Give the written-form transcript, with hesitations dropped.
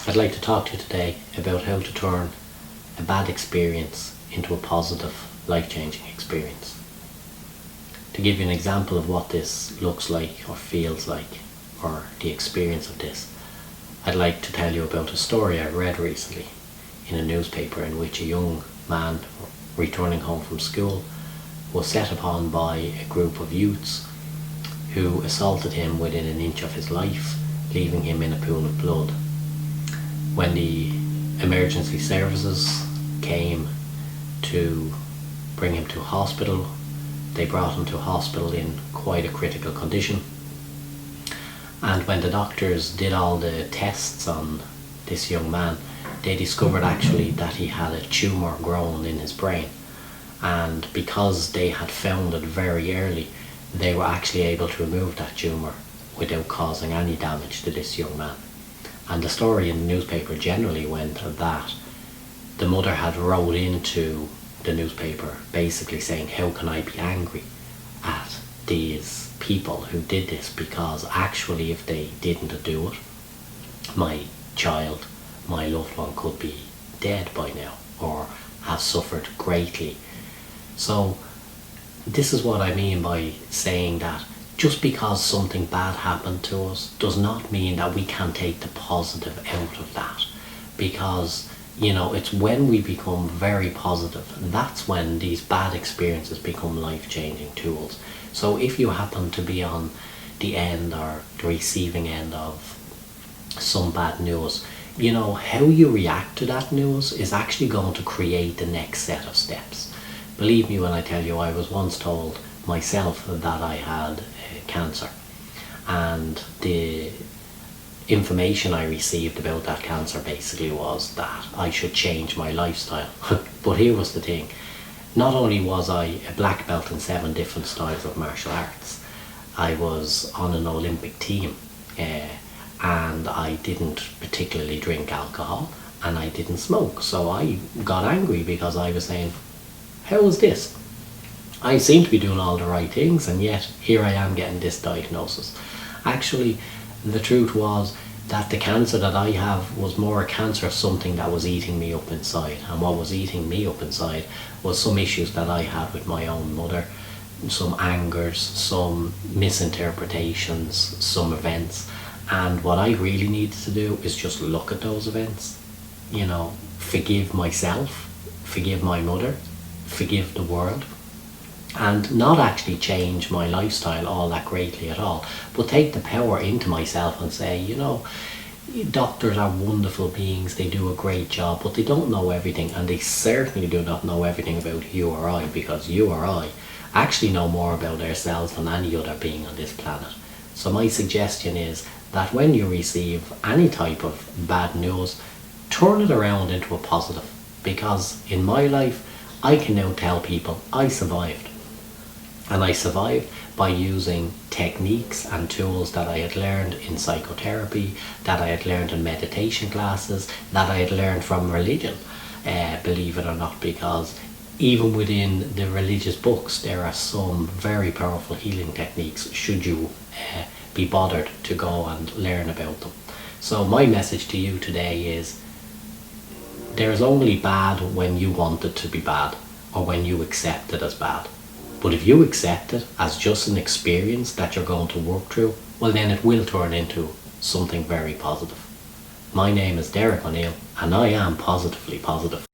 I'd like to talk to you today about how to turn a bad experience into a positive, life-changing experience. To give you an example of what this looks like or feels like, or the experience of this, I'd like to tell you about a story I read recently in a newspaper in which a young man returning home from school was set upon by a group of youths who assaulted him within an inch of his life, leaving him in a pool of blood. When the emergency services came to bring him to hospital, they brought him to hospital in quite a critical condition. And when the doctors did all the tests on this young man, they discovered actually that he had a tumour grown in his brain. And because they had found it very early, they were actually able to remove that tumour without causing any damage to this young man. And the story in the newspaper generally went that the mother had wrote into the newspaper basically saying, how can I be angry at these people who did this, because actually if they didn't do it, my child, my loved one, could be dead by now or have suffered greatly. So this is what I mean by saying that just because something bad happened to us does not mean that we can take the positive out of that, because it's when we become very positive, that's when these bad experiences become life-changing tools. So if you happen to be on the end or the receiving end of some bad news, how you react to that news is actually going to create the next set of steps. Believe me when I tell you, I was once told myself that I had cancer, and the information I received about that cancer basically was that I should change my lifestyle. But here was the thing, not only was I a black belt in 7 different styles of martial arts, I was on an Olympic team, and I didn't particularly drink alcohol and I didn't smoke. So I got angry because I was saying, how is this? I seem to be doing all the right things, and yet here I am getting this diagnosis. Actually, the truth was that the cancer that I have was more a cancer of something that was eating me up inside. And what was eating me up inside was some issues that I had with my own mother, some angers, some misinterpretations, some events. And what I really needed to do is just look at those events, forgive myself, forgive my mother, forgive the world, and not actually change my lifestyle all that greatly at all, but take the power into myself and say, doctors are wonderful beings, they do a great job, but they don't know everything, and they certainly do not know everything about you or I, because you or I actually know more about ourselves than any other being on this planet. So my suggestion is that when you receive any type of bad news, turn it around into a positive, because in my life I can now tell people I survived. And I survived by using techniques and tools that I had learned in psychotherapy, that I had learned in meditation classes, that I had learned from religion, believe it or not, because even within the religious books there are some very powerful healing techniques, should you be bothered to go and learn about them. So my message to you today is, there is only bad when you want it to be bad, or when you accept it as bad. But if you accept it as just an experience that you're going to work through, well then it will turn into something very positive. My name is Derek O'Neill, and I am positively positive.